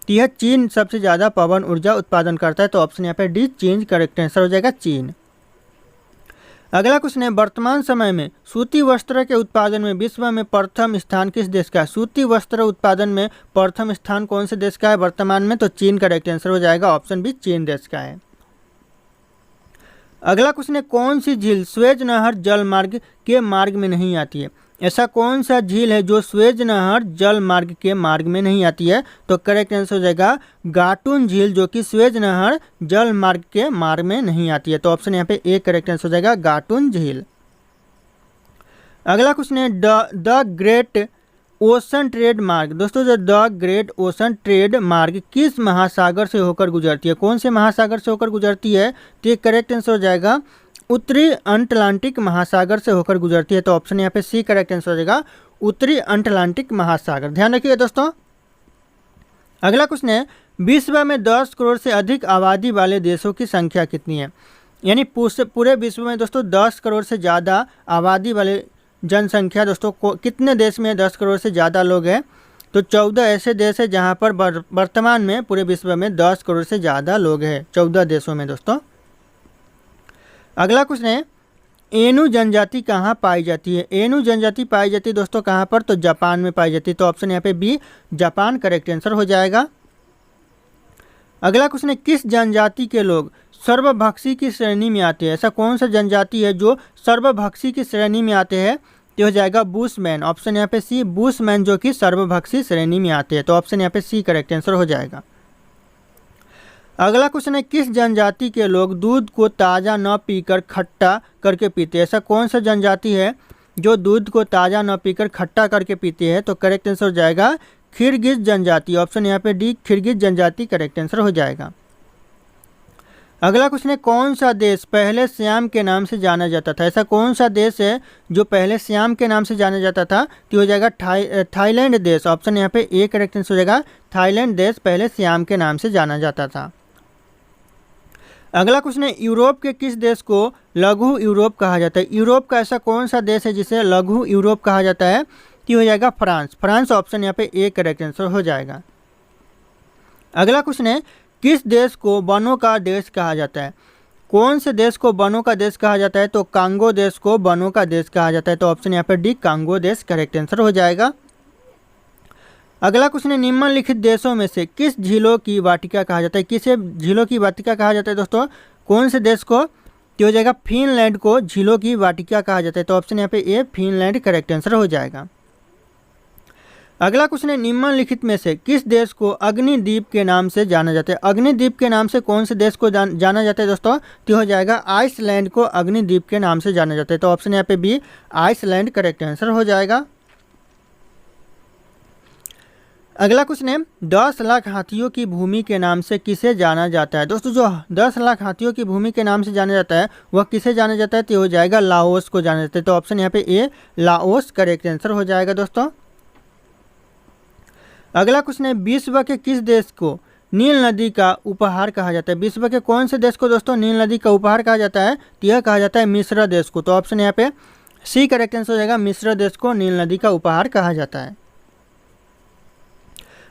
तो यह चीन सबसे ज़्यादा पवन ऊर्जा उत्पादन करता है। तो ऑप्शन यहाँ पे डी चीन करेक्ट आंसर हो जाएगा, चीन। अगला क्वेश्चन है, वर्तमान समय में सूती वस्त्र के उत्पादन में विश्व में प्रथम स्थान किस देश का है? सूती वस्त्र उत्पादन में प्रथम स्थान कौन से देश का है वर्तमान में? तो चीन करेक्ट आंसर हो जाएगा, ऑप्शन बी चीन देश का है। अगला क्वेश्चन है, कौन सी झील स्वेज नहर जल मार्ग के मार्ग में नहीं आती है? ऐसा कौन सा झील है जो स्वेज नहर जल मार्ग के मार्ग में नहीं आती है? तो करेक्ट आंसर हो जाएगा गाटुन झील, जो कि स्वेज नहर जल मार्ग के मार्ग में नहीं आती है। तो ऑप्शन यहाँ पे ए करेक्ट आंसर हो जाएगा, गाटुन झील। अगला क्वेश्चन है, द ग्रेट ओशन ट्रेड मार्ग। दोस्तों जो द ग्रेट ओशन ट्रेड मार्ग किस महासागर से होकर गुजरती है? कौन से महासागर से होकर गुजरती है? तो ये करेक्ट आंसर हो जाएगा उत्तरी अटलांटिक महासागर से होकर गुजरती है। तो ऑप्शन यहाँ पे सी करेक्ट आंसर हो जाएगा, उत्तरी अटलांटिक महासागर। ध्यान रखिएगा दोस्तों। अगला क्वेश्चन है, विश्व में 10 करोड़ से अधिक आबादी वाले देशों की संख्या कितनी है? यानी पूरे विश्व में दोस्तों 10 करोड़ से ज़्यादा आबादी वाले जनसंख्या दोस्तों को कितने देश में 10 करोड़ से ज़्यादा लोग हैं? तो 14 ऐसे देश है जहां पर वर्तमान में पूरे विश्व में 10 करोड़ से ज़्यादा लोग हैं, 14 देशों में दोस्तों। अगला क्वेश्चन है, एनु जनजाति कहाँ पाई जाती है? एनु जनजाति पाई जाती है दोस्तों कहाँ पर? तो जापान में पाई जाती है। तो ऑप्शन यहाँ पे बी जापान करेक्ट आंसर हो जाएगा। अगला क्वेश्चन है, किस जनजाति के लोग सर्वभक्षी की श्रेणी में आते हैं? ऐसा कौन सा जनजाति है जो सर्वभक्षी की श्रेणी में आते हैं? तो हो जाएगा बुशमैन। ऑप्शन यहाँ पे सी बुशमैन, जो कि सर्वभक्षी श्रेणी में आते हैं। तो ऑप्शन यहाँ पे सी करेक्ट आंसर हो जाएगा। अगला क्वेश्चन है, किस जनजाति के लोग दूध को ताज़ा न पीकर खट्टा करके पीते हैं? ऐसा कौन सा जनजाति है जो दूध को ताज़ा न पीकर खट्टा करके पीते हैं? तो करेक्ट आंसर हो जाएगा किर्गिज जनजाति। ऑप्शन यहाँ पे डी किर्गिज जनजाति करेक्ट आंसर हो जाएगा। अगला क्वेश्चन है, कौन सा देश पहले श्याम के नाम से जाना जाता था? ऐसा कौन सा देश है जो पहले श्याम के नाम से जाना जाता था? तो हो जाएगा थाईलैंड देश। ऑप्शन यहाँ पे ए करेक्ट आंसर हो जाएगा, थाईलैंड देश पहले श्याम के नाम से जाना जाता था। अगला क्वेश्चन है, यूरोप के किस देश को लघु यूरोप कहा जाता है? यूरोप का ऐसा कौन सा देश है जिसे लघु यूरोप कहा जाता है? तो हो जाएगा फ्रांस। फ्रांस ऑप्शन यहाँ पे ए करेक्ट आंसर हो जाएगा। अगला क्वेश्चन है, किस देश को वनों का देश कहा जाता है? कौन से देश को वनों का देश कहा जाता है? तो कांगो देश को वनों का देश कहा जाता है। तो ऑप्शन यहाँ पर डी कांगो देश करेक्ट आंसर हो जाएगा। अगला क्वेश्चन है, निम्नलिखित देशों में से किस झीलों की वाटिका कहा जाता है? किसे झीलों की वाटिका कहा जाता है दोस्तों? कौन से देश को? तो हो जाएगा फिनलैंड को झीलों की वाटिका कहा जाता है। तो ऑप्शन यहाँ पे ए फिनलैंड करेक्ट आंसर हो जाएगा। अगला क्वेश्चन है, निम्नलिखित में से किस देश को अग्निद्वीप के नाम से जाना जाता है? अग्निद्वीप के नाम से कौन से देश को जाना जाता है दोस्तों? तो हो जाएगा आइसलैंड को अग्निद्वीप के नाम से जाना जाता है। तो ऑप्शन यहाँ पे बी आइसलैंड करेक्ट आंसर हो जाएगा। अगला क्वेश्चन है, 10 लाख हाथियों की भूमि के नाम से किसे जाना जाता है? दोस्तों जो 10 लाख हाथियों की भूमि के नाम से जाना जाता है वह किसे जाना जाता है? तो हो जाएगा लाओस को जाना जाता है। तो ऑप्शन यहाँ पे ए लाओस करेक्ट आंसर हो जाएगा दोस्तों। अगला क्वेश्चन है, विश्व के किस देश को नील नदी का उपहार कहा जाता है? विश्व के कौन से देश को दोस्तों नील नदी का उपहार कहा जाता है? तो यह कहा जाता है मिस्र देश को। तो ऑप्शन यहाँ पे सी करेक्ट आंसर हो जाएगा, मिस्र देश को नील नदी का उपहार कहा जाता है।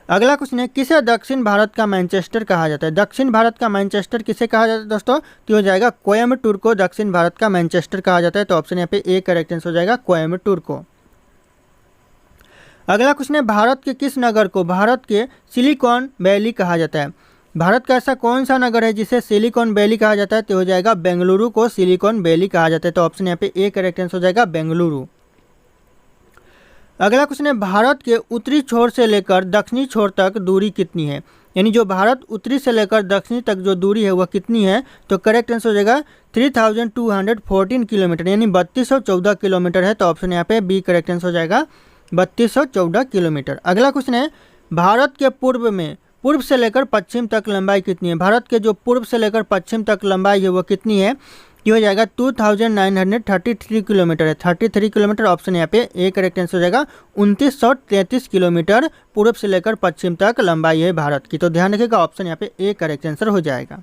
अगला क्वेश्चन है, किसे दक्षिण भारत का मैनचेस्टर कहा जाता है? दक्षिण भारत का मैनचेस्टर किसे कहा जाता है दोस्तों? तो हो जाएगा कोयम्बटूर को दक्षिण भारत का मैनचेस्टर कहा जाता है। तो ऑप्शन यहाँ पे ए करेक्ट आंसर हो जाएगा, कोयम्बटूर को। अगला क्वेश्चन है, भारत के किस नगर को भारत के सिलिकॉन वैली कहा जाता है? भारत का ऐसा कौन सा नगर है जिसे सिलिकॉन वैली कहा जाता है? तो हो जाएगा बेंगलुरु को सिलिकॉन वैली कहा जाता है। तो ऑप्शन यहाँ पे ए करेक्ट आंसर हो जाएगा, बेंगलुरु। अगला क्वेश्चन है, भारत के उत्तरी छोर से लेकर दक्षिणी छोर तक दूरी कितनी है? यानी जो भारत उत्तरी से लेकर दक्षिणी तक जो दूरी है वह कितनी है? तो करेक्ट आंसर हो जाएगा 3214 किलोमीटर, यानी 3214 किलोमीटर है। तो ऑप्शन यहाँ पे बी करेक्ट आंसर हो जाएगा, 3214 किलोमीटर। अगला क्वेश्चन है, भारत के पूर्व से लेकर पश्चिम तक लंबाई कितनी है? भारत के जो पूर्व से लेकर पश्चिम तक लंबाई है वह कितनी है? ये हो जाएगा 2933 किलोमीटर है, 33 किलोमीटर। ऑप्शन यहाँ पे ए करेक्ट आंसर हो जाएगा, 2933 किलोमीटर पूर्व से लेकर पश्चिम तक लंबाई है भारत की। तो ध्यान रखिएगा, ऑप्शन यहाँ पे ए करेक्ट आंसर हो जाएगा।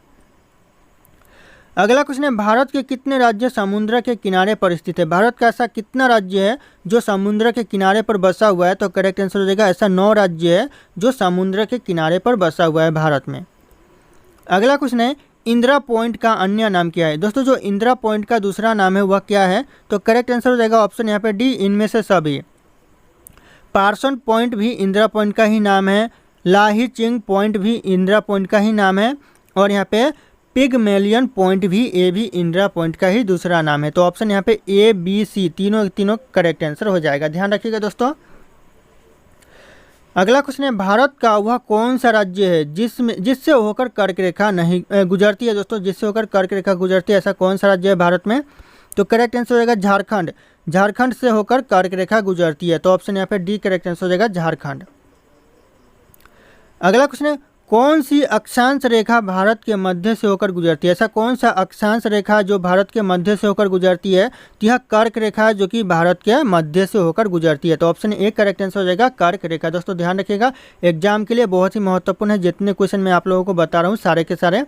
अगला क्वेश्चन है, भारत के कितने राज्य समुद्र के किनारे पर स्थित है? भारत का ऐसा कितना राज्य है जो समुद्र के किनारे पर बसा हुआ है? तो करेक्ट आंसर हो जाएगा, ऐसा 9 राज्य है जो समुद्र के किनारे पर बसा हुआ है भारत में। अगला क्वेश्चन है, इंदिरा पॉइंट का अन्य नाम क्या है? दोस्तों जो इंदिरा पॉइंट का दूसरा नाम है वह क्या है? तो करेक्ट आंसर हो जाएगा ऑप्शन यहाँ पे डी इनमें से सभी। पार्सन पॉइंट भी इंदिरा पॉइंट का ही नाम है, लाहीचिंग पॉइंट भी इंदिरा पॉइंट का ही नाम है, और यहाँ पे पिगमेलियन पॉइंट भी ए भी इंदिरा पॉइंट का ही दूसरा नाम है। तो ऑप्शन यहाँ पे ए बी सी तीनों करेक्ट आंसर हो जाएगा, ध्यान रखिएगा दोस्तों। अगला क्वेश्चन है, भारत का वह कौन सा राज्य है जिससे होकर कर्क रेखा नहीं गुजरती है? दोस्तों जिससे होकर कर्क रेखा गुजरती है ऐसा कौन सा राज्य है भारत में? तो करेक्ट आंसर हो जाएगा झारखंड। झारखंड से होकर कर्क रेखा गुजरती है। तो ऑप्शन यहाँ पे डी करेक्ट आंसर हो जाएगा, झारखंड। अगला क्वेश्चन है, कौन सी अक्षांश रेखा भारत के मध्य से होकर गुजरती है? ऐसा कौन सा अक्षांश रेखा जो भारत के मध्य से होकर गुजरती है? तो यह कर्क रेखा है जो कि भारत के मध्य से होकर गुजरती है। तो ऑप्शन ए करेक्ट आंसर हो जाएगा, कर्क रेखा। दोस्तों ध्यान रखिएगा, एग्जाम के लिए बहुत ही महत्वपूर्ण है। जितने क्वेश्चन मैं आप लोगों को बता रहा हूँ सारे के सारे।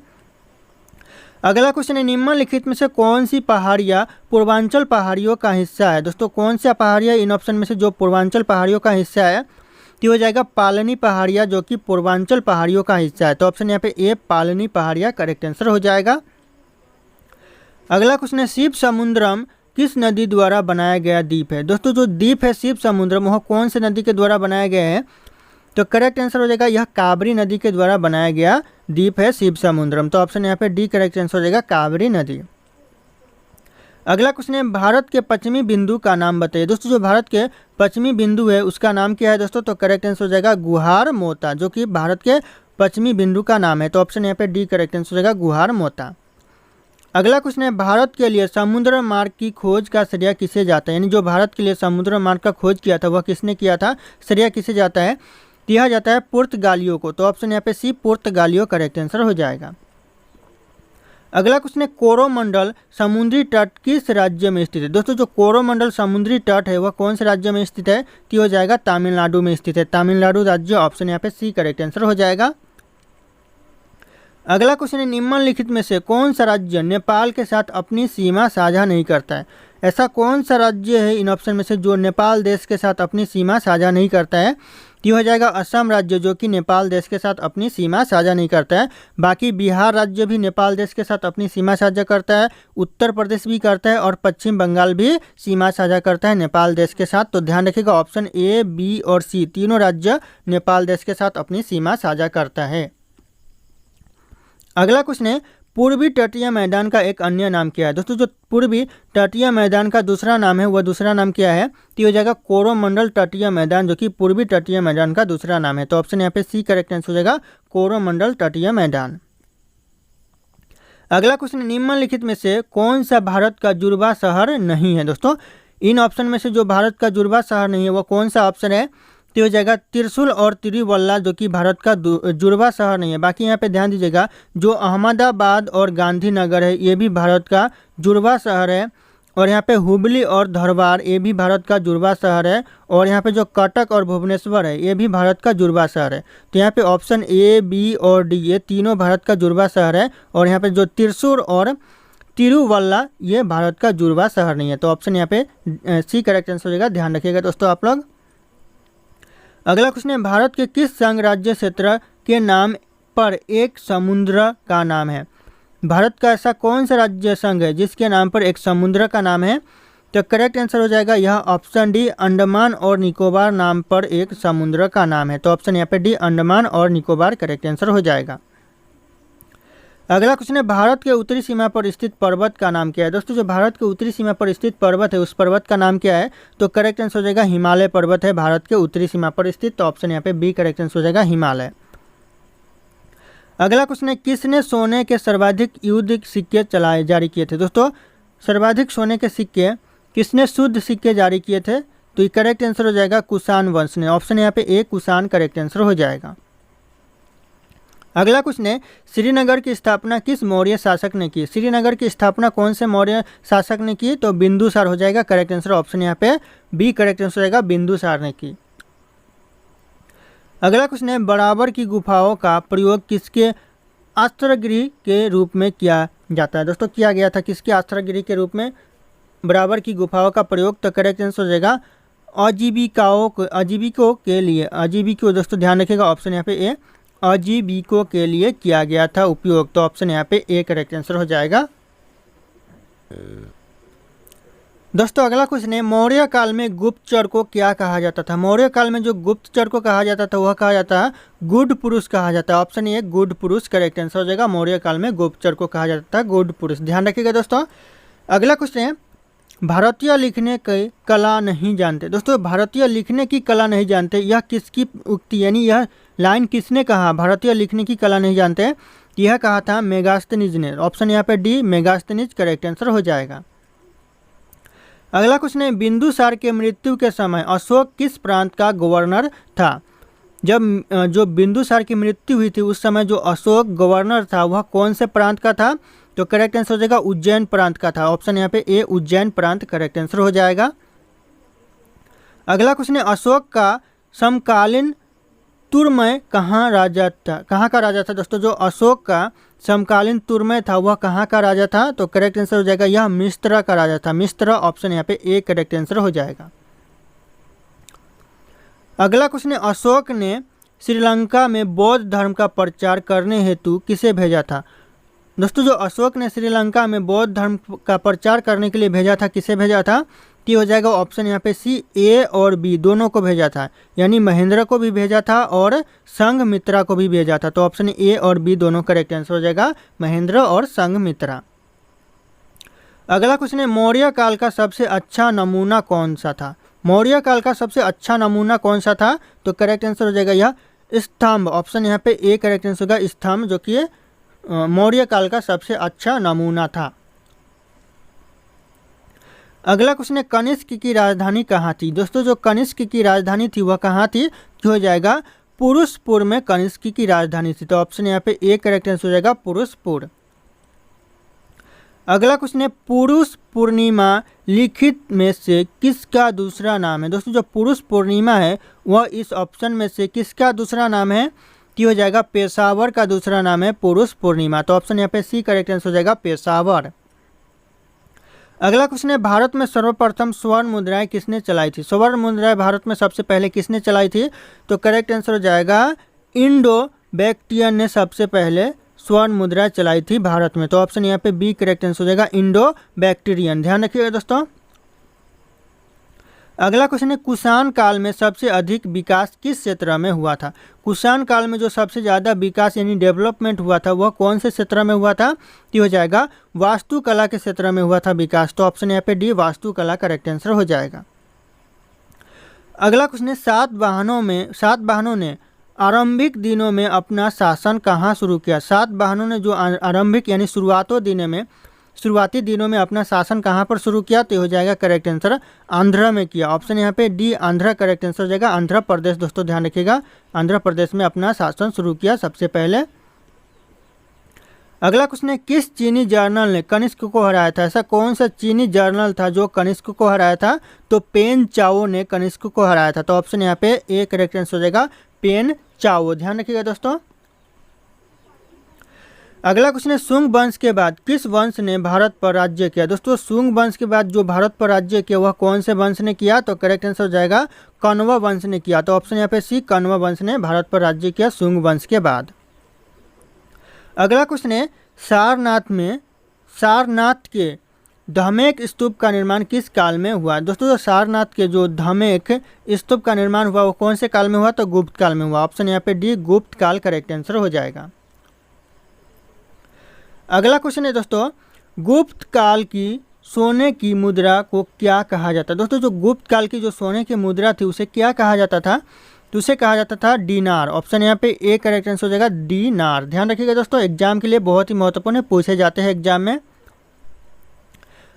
अगला क्वेश्चन है, निम्नलिखित में से कौन सी पहाड़ियाँ पूर्वांचल पहाड़ियों का हिस्सा है? दोस्तों कौन सा पहाड़ियाँ इन ऑप्शन में से जो पूर्वांचल पहाड़ियों का हिस्सा है? तो हो जाएगा पालनी पहाड़ियाँ जो कि पूर्वांचल पहाड़ियों का हिस्सा है। तो ऑप्शन यहाँ पे ए पालनी पहाड़ियाँ करेक्ट आंसर हो जाएगा। अगला क्वेश्चन है, शिव समुद्रम किस नदी द्वारा बनाया गया द्वीप है? दोस्तों जो द्वीप है शिव समुद्रम वह कौन से नदी के द्वारा बनाया गया है? तो करेक्ट आंसर हो जाएगा, यह कावेरी नदी के द्वारा बनाया गया द्वीप है शिव समुद्रम। तो ऑप्शन यहाँ पे डी करेक्ट आंसर हो जाएगा, कावेरी नदी। अगला क्वेश्चन है, भारत के पश्चिमी बिंदु का नाम बताइए। दोस्तों जो भारत के पश्चिमी बिंदु है उसका नाम क्या है दोस्तों? तो करेक्ट आंसर हो जाएगा गुहार मोता, जो कि भारत के पश्चिमी बिंदु का नाम है। तो ऑप्शन यहाँ पे डी करेक्ट आंसर हो जाएगा, गुहार मोता। अगला क्वेश्चन है, भारत के लिए समुद्र मार्ग की खोज का श्रेय किसे जाता है? यानी जो भारत के लिए समुद्र मार्ग का खोज किया था वह किसने किया था? श्रेय किसे जाता है? दिया जाता है पुर्तगालियों को। तो ऑप्शन यहाँ पे सी पुर्तगालियों करेक्ट आंसर हो जाएगा। अगला क्वेश्चन है, कोरोमंडल समुद्री तट किस राज्य में स्थित है? दोस्तों जो कोरोमंडल समुद्री तट है वह कौन से राज्य में स्थित है? तो हो जाएगा तमिलनाडु में स्थित है, तमिलनाडु राज्य। ऑप्शन यहाँ पे सी करेक्ट आंसर हो जाएगा। अगला क्वेश्चन है, निम्नलिखित में से कौन सा राज्य नेपाल के साथ अपनी सीमा साझा नहीं करता है? ऐसा कौन सा राज्य है इन ऑप्शन में से जो नेपाल देश के साथ अपनी सीमा साझा नहीं करता है? ये हो जाएगा असम राज्य, जो कि नेपाल देश के साथ अपनी सीमा साझा नहीं करता है। बाकी बिहार राज्य भी नेपाल देश के साथ अपनी सीमा साझा करता है, उत्तर प्रदेश भी करता है, और पश्चिम बंगाल भी सीमा साझा करता है नेपाल देश के साथ। तो ध्यान रखिएगा, ऑप्शन ए बी और सी तीनों राज्य नेपाल देश के साथ अपनी सीमा साझा करता है। अगला क्वेश्चन है, पूर्वी तटीय मैदान का एक अन्य नाम क्या है? दोस्तों जो पूर्वी तटीय मैदान का दूसरा नाम है वह दूसरा नाम क्या है? तो हो जाएगा कोरोमंडल तटीय मैदान, जो कि पूर्वी तटीय मैदान का दूसरा नाम है। तो ऑप्शन यहाँ पे सी करेक्ट आंसर हो जाएगा, कोरोमंडल तटीय मैदान। अगला क्वेश्चन, निम्नलिखित में से कौन सा भारत का जुड़वा शहर नहीं है? दोस्तों इन ऑप्शन में से जो भारत का जुड़वा शहर नहीं है वो कौन सा ऑप्शन है? तो हो जाएगा त्रिशूल और तिरुवल्ला, जो कि भारत का जुड़वा शहर नहीं है। बाकी यहाँ पे ध्यान दीजिएगा, जो अहमदाबाद और गांधीनगर है ये भी भारत का जुड़वा शहर है, और यहाँ पे हुबली और धरवाड़ ये भी भारत का जुड़वा शहर है, और यहाँ पे जो कटक और भुवनेश्वर है ये भी भारत का जुड़वा शहर है। तो यहाँ पे ऑप्शन ए, बी और डी ये तीनों भारत का जुड़वा शहर है, और यहाँ पे जो त्रिशूल और तिरुवल्ला ये भारत का जुड़वा शहर नहीं है। तो ऑप्शन यहाँ पे सी करेक्ट आंसर हो जाएगा, ध्यान रखिएगा दोस्तों आप लोग। अगला क्वेश्चन है, भारत के किस संघ राज्य क्षेत्र के नाम पर एक समुद्र का नाम है? भारत का ऐसा कौन सा राज्य संघ है जिसके नाम पर एक समुद्र का नाम है? तो करेक्ट आंसर हो जाएगा यह ऑप्शन डी, अंडमान और निकोबार नाम पर एक समुद्र का नाम है। तो ऑप्शन यहाँ पे डी, अंडमान और निकोबार करेक्ट आंसर हो जाएगा। अगला क्वेश्चन है, भारत के उत्तरी सीमा पर स्थित पर्वत का नाम क्या है? दोस्तों जो भारत के उत्तरी सीमा पर स्थित पर्वत है उस पर्वत का नाम क्या है? तो करेक्ट आंसर हो जाएगा हिमालय पर्वत है भारत के उत्तरी सीमा पर स्थित। तो ऑप्शन यहाँ पे बी करेक्ट आंसर हो जाएगा, हिमालय। अगला क्वेश्चन है, किसने सोने के सर्वाधिक युद्ध सिक्के जारी किए थे? दोस्तों सर्वाधिक सोने के सिक्के किसने शुद्ध सिक्के जारी किए थे? तो ये करेक्ट आंसर हो जाएगा कुषाण वंश ने। ऑप्शन यहाँ पे ए, कुषाण करेक्ट आंसर हो जाएगा। अगला क्वेश्चन है, श्रीनगर की स्थापना किस मौर्य शासक ने की? श्रीनगर की स्थापना कौन से मौर्य शासक ने की? तो बिंदुसार हो जाएगा करेक्ट आंसर। ऑप्शन यहाँ पे बी करेक्ट आंसर हो जाएगा, बिंदुसार ने की। अगला क्वेश्चन है, बराबर की गुफाओं का प्रयोग किसके आश्रयगृह के रूप में किया जाता है? दोस्तों किया गया था किसके आश्रयगृह के रूप में बराबर की गुफाओं का प्रयोग? तो करेक्ट आंसर हो जाएगा आजीविकों के लिए। आजीविकों दोस्तों ध्यान रखिएगा, ऑप्शन यहाँ पे ए, आजीविकों के लिए किया गया था उपयोग। तो ऑप्शन यहाँ पे ए करेक्ट आंसर हो जाएगा। दोस्तों अगला क्वेश्चन है, मौर्य काल में गुप्तचर को क्या कहा जाता था? मौर्य काल में जो गुप्तचर को कहा जाता था वह कहा जाता है गुड पुरुष कहा जाता है। ऑप्शन ए, गुड पुरुष करेक्ट आंसर हो जाएगा। मौर्य काल में गुप्तचर को कहा जाता था गुड पुरुष, ध्यान रखिएगा दोस्तों। अगला क्वेश्चन है, भारतीय लिखने की कला नहीं जानते? दोस्तों भारतीय लिखने की कला नहीं जानते, यह किसकी उक्ति, यानी यह लाइन किसने कहा? भारतीय लिखने की कला नहीं जानते, यह कहा था मेगास्थनीज ने। ऑप्शन यहाँ पे डी, मेगास्थनीज करेक्ट आंसर हो जाएगा। अगला क्वेश्चन है, बिंदुसार के मृत्यु के समय अशोक किस प्रांत का गवर्नर था? जब जो बिंदुसार की मृत्यु हुई थी उस समय जो अशोक गवर्नर था वह कौन से प्रांत का था? तो करेक्ट आंसर हो जाएगा उज्जैन प्रांत का था। ऑप्शन यहाँ पे ए, उज्जैन प्रांत करेक्ट आंसर हो जाएगा। अगला क्वेश्चन है, अशोक का समकालीन तुर्मय कहाँ का राजा था? दोस्तों जो अशोक का समकालीन तुर्मय था वह कहाँ का राजा था? तो करेक्ट आंसर हो जाएगा यह मिस्र का राजा था, मिस्र। ऑप्शन यहाँ पे ए करेक्ट आंसर हो जाएगा। अगला क्वेश्चन है, अशोक ने श्रीलंका में बौद्ध धर्म का प्रचार करने हेतु किसे भेजा था? दोस्तों जो अशोक ने श्रीलंका में बौद्ध धर्म का प्रचार करने के लिए भेजा था, किसे भेजा था? तो हो जाएगा ऑप्शन यहाँ पे सी, ए और बी दोनों को भेजा था, यानी महेंद्र को भी भेजा था और संघमित्रा को भी भेजा था। तो ऑप्शन ए और बी दोनों करेक्ट आंसर हो जाएगा, महेंद्र और संघमित्रा। अगला क्वेश्चन है, मौर्य काल का सबसे अच्छा नमूना कौन सा था? मौर्य काल का सबसे अच्छा नमूना कौन सा था? तो करेक्ट आंसर हो जाएगा यह स्तंभ। ऑप्शन यहाँ पे ए करेक्ट आंसर होगा, स्तंभ, जो कि मौर्य काल का सबसे अच्छा नमूना था। अगला क्वेश्चन है, कनिष्क की राजधानी कहाँ थी? दोस्तों जो कनिष्क की राजधानी थी वह कहाँ थी? हो जाएगा पुरुषपुर में कनिष्क की राजधानी थी। तो ऑप्शन यहाँ पे ए करेक्ट आंसर हो जाएगा, पुरुषपुर। अगला क्वेश्चन है, पुरुष पूर्णिमा लिखित में से किसका दूसरा नाम है? दोस्तों जो पुरुष पूर्णिमा है वह इस ऑप्शन में से किसका दूसरा नाम है? हो जाएगा पेशावर का दूसरा नाम है पुरुष पूर्णिमा। तो ऑप्शन यहाँ पे सी करेक्ट आंसर हो जाएगा, पेशावर। अगला क्वेश्चन है, भारत में सर्वप्रथम स्वर्ण मुद्राएं किसने चलाई थी? स्वर्ण मुद्राएं भारत में सबसे पहले किसने चलाई थी? तो करेक्ट आंसर हो जाएगा इंडो बैक्ट्रियन ने सबसे पहले स्वर्ण मुद्राएं चलाई थी भारत में। तो ऑप्शन यहाँ पे बी करेक्ट आंसर हो जाएगा, इंडो बैक्ट्रियन, ध्यान रखिएगा दोस्तों। अगला क्वेश्चन है कुषाण काल में सबसे अधिक विकास किस क्षेत्र में हुआ था। कुषाण काल में जो सबसे ज़्यादा विकास यानी डेवलपमेंट हुआ था वह कौन से क्षेत्र में हुआ था। ये हो जाएगा वास्तुकला के क्षेत्र में हुआ था विकास। तो ऑप्शन यहाँ पे डी वास्तुकला करेक्ट आंसर हो जाएगा। अगला क्वेश्चन है सातवाहनों ने आरंभिक दिनों में अपना शासन कहाँ शुरू किया। सातवाहनों ने जो आरंभिक यानी शुरुआती दिनों में अपना शासन कहाँ पर शुरू किया। तो हो जाएगा करेक्ट आंसर आंध्र में किया। ऑप्शन यहाँ पे डी आंध्र करेक्ट आंसर हो जाएगा। आंध्र प्रदेश दोस्तों ध्यान रखिएगा, आंध्र प्रदेश में अपना शासन शुरू किया सबसे पहले। अगला क्वेश्चन है किस चीनी जर्नल ने कनिष्क को हराया था। ऐसा कौन सा चीनी जर्नल था जो कनिष्क को हराया था। तो पेन चाओ ने कनिष्क को हराया था। तो ऑप्शन यहाँ पे ए करेक्ट आंसर हो जाएगा पेन चाओ। ध्यान रखिएगा दोस्तों। अगला क्वेश्चन है शुंग वंश के बाद किस वंश ने भारत पर राज्य किया। दोस्तों शुंग वंश के बाद जो भारत पर राज्य किया वह कौन से वंश ने किया। तो करेक्ट आंसर हो जाएगा कण्व वंश ने किया। तो ऑप्शन यहाँ पे सी कण्व वंश ने भारत पर राज्य किया शुंग वंश के बाद। अगला क्वेश्चन है सारनाथ के धमेक स्तूप का निर्माण किस काल में हुआ। दोस्तों सारनाथ के जो धमेक स्तूप का निर्माण हुआ वो कौन से काल में हुआ। तो गुप्त काल में हुआ। ऑप्शन यहाँ पे डी गुप्त काल करेक्ट आंसर हो जाएगा। अगला क्वेश्चन है दोस्तों गुप्त काल की सोने की मुद्रा को क्या कहा जाता है। दोस्तों जो गुप्त काल की जो सोने की मुद्रा थी उसे क्या कहा जाता था। तो उसे कहा जाता था डीनार। ऑप्शन यहाँ पे ए करेक्ट आंसर हो जाएगा डीनार। ध्यान रखिएगा दोस्तों, एग्जाम के लिए बहुत ही महत्वपूर्ण है, पूछे जाते हैं एग्जाम में।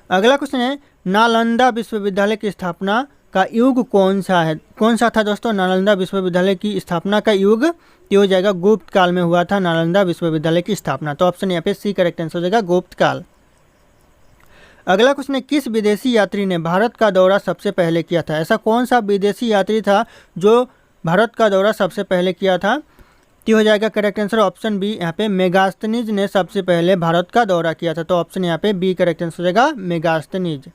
अगला क्वेश्चन है नालंदा विश्वविद्यालय की स्थापना का युग कौन सा था। दोस्तों नालंदा विश्वविद्यालय की स्थापना का युग ये हो जाएगा गुप्त काल में हुआ था नालंदा विश्वविद्यालय की स्थापना। तो ऑप्शन यहाँ पे सी करेक्ट आंसर हो जाएगा गुप्त काल। अगला क्वेश्चन है किस विदेशी यात्री ने भारत का दौरा सबसे पहले किया था। ऐसा कौन सा विदेशी यात्री था जो भारत का दौरा सबसे पहले किया था। तो हो जाएगा करेक्ट आंसर ऑप्शन बी यहाँ पे मेगास्थनीज ने सबसे पहले भारत का दौरा किया था। तो ऑप्शन यहाँ पे बी करेक्ट आंसर हो जाएगा मेगास्थनीज।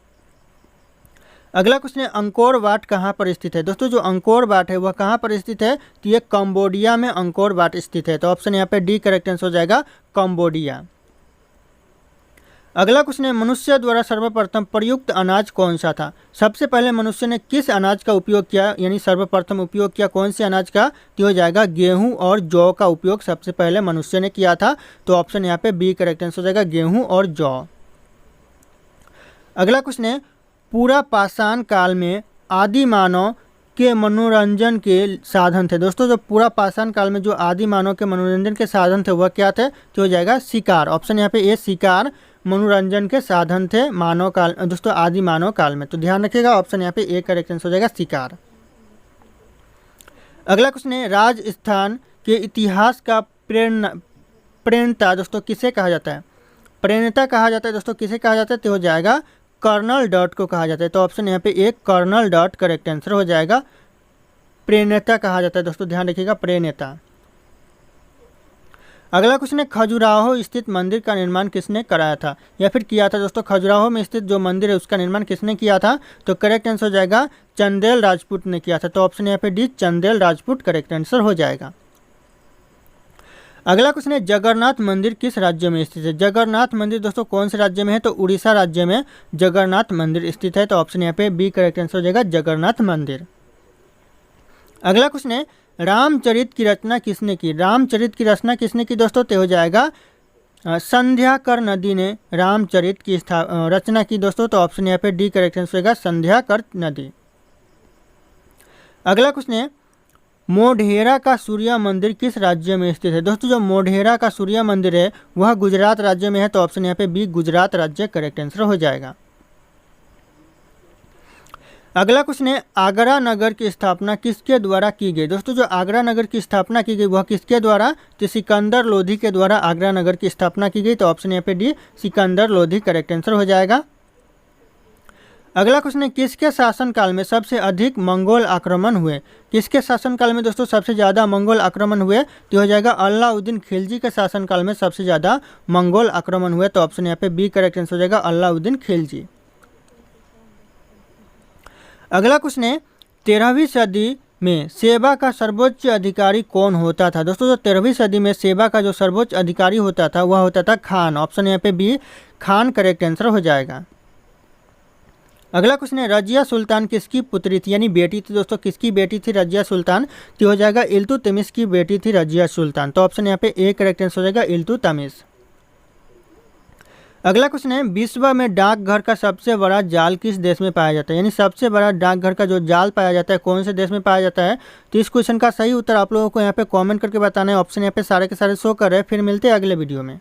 अगला क्वेश्चन है अंकोर वाट कहाँ पर स्थित है। दोस्तों जो अंकोर वाट है वह कहाँ पर स्थित है। तो ये कंबोडिया में अंकोर वाट स्थित है। तो ऑप्शन यहाँ पे डी करेक्ट आंसर हो जाएगा कंबोडिया। अगला क्वेश्चन है मनुष्य द्वारा सर्वप्रथम प्रयुक्त अनाज कौन सा था। सबसे पहले मनुष्य ने किस अनाज का उपयोग किया यानी सर्वप्रथम उपयोग किया कौन से अनाज का। तो हो जाएगा गेहूं और जौ का उपयोग सबसे पहले मनुष्य ने किया था। तो ऑप्शन यहाँ पे बी करेक्ट आंसर हो जाएगा गेहूं और जौ। अगला क्वेश्चन है पूरा पाषाण काल में आदि मानव के मनोरंजन के साधन थे। दोस्तों जो पूरा पाषाण काल में जो आदि मानव के मनोरंजन के साधन थे वह क्या थे। तो हो जाएगा शिकार। ऑप्शन यहाँ पे ए शिकार मनोरंजन के साधन थे मानव काल दोस्तों आदि मानव काल में। तो ध्यान रखिएगा ऑप्शन यहाँ पे ए करेक्ट आंसर हो जाएगा शिकार। अगला क्वेश्चन है राजस्थान के इतिहास का प्रेरणता दोस्तों किसे कहा जाता है। प्रेरणता कहा जाता है दोस्तों किसे कहा जाता है। तो हो जाएगा कर्नल डॉट को कहा जाता है। तो ऑप्शन यहाँ पे एक कर्नल डॉट करेक्ट आंसर हो जाएगा प्रेरणता कहा जाता है। दोस्तों ध्यान रखिएगा प्रेरणता। अगला क्वेश्चन है खजुराहो स्थित मंदिर का निर्माण किसने कराया था या फिर किया था। दोस्तों खजुराहो में स्थित जो मंदिर है उसका निर्माण किसने किया था। तो करेक्ट आंसर हो जाएगा चंदेल राजपूत ने किया था। तो ऑप्शन यहाँ पे D Chandel Rajput correct answer हो जाएगा। अगला क्वेश्चन है जगन्नाथ मंदिर किस राज्य में स्थित है। जगन्नाथ मंदिर दोस्तों कौन से राज्य में है। तो उड़ीसा राज्य में जगन्नाथ मंदिर स्थित है। तो ऑप्शन यहाँ पे बी करेक्ट आंसर हो जाएगा जगन्नाथ मंदिर। अगला क्वेश्चन है रामचरित की रचना किसने की। रामचरित की रचना किसने की दोस्तों। तो हो जाएगा संध्याकर नदी ने रामचरित की रचना की दोस्तों। तो ऑप्शन यहाँ पे डी करेक्ट आंसर होगा संध्याकर नदी। अगला क्वेश्चन है मोढेरा का सूर्य मंदिर किस राज्य में स्थित है। दोस्तों जो मोढेरा का सूर्य मंदिर है वह गुजरात राज्य में है। तो ऑप्शन यहाँ पे बी गुजरात राज्य करेक्ट आंसर हो जाएगा। अगला क्वेश्चन है आगरा नगर की स्थापना किसके द्वारा की गई। दोस्तों जो आगरा नगर की स्थापना की गई वह किसके द्वारा। तो सिकंदर लोधी के द्वारा आगरा नगर की स्थापना की गई। तो ऑप्शन यहाँ पे D Sikandar Lodhi correct answer हो जाएगा। अगला क्वेश्चन है किसके शासनकाल में सबसे अधिक मंगोल आक्रमण हुए। किसके शासनकाल में दोस्तों सबसे ज़्यादा मंगोल आक्रमण हुए। तो हो जाएगा अलाउद्दीन खिलजी के शासनकाल में सबसे ज़्यादा मंगोल आक्रमण हुए। तो ऑप्शन यहाँ पे बी करेक्ट आंसर हो जाएगा अलाउद्दीन खिलजी। अगला क्वेश्चन है 13वीं सदी में सेवा का सर्वोच्च अधिकारी कौन होता था। दोस्तों जो 13वीं सदी में सेवा का जो सर्वोच्च अधिकारी होता था वह होता था खान। ऑप्शन यहाँ पे बी खान करेक्ट आंसर हो जाएगा। अगला क्वेश्चन है रजिया सुल्तान किसकी पुत्री थी यानी बेटी थी दोस्तों, किसकी बेटी थी रजिया सुल्तान, तो हो जाएगा इल्तुतमिश की बेटी थी रजिया सुल्तान। तो ऑप्शन यहाँ पे ए करेक्ट आंसर हो जाएगा इल्तुतमिश। अगला क्वेश्चन है विश्व में डाकघर का सबसे बड़ा जाल किस देश में पाया जाता है, यानी सबसे बड़ा डाकघर का जो जाल पाया जाता है कौन से देश में पाया जाता है। तो इस क्वेश्चन का सही उत्तर आप लोगों को यहाँ पे कमेंट करके बताना है। ऑप्शन यहाँ पे सारे के सारे शो कर रहे हैं। फिर मिलते हैं अगले वीडियो में।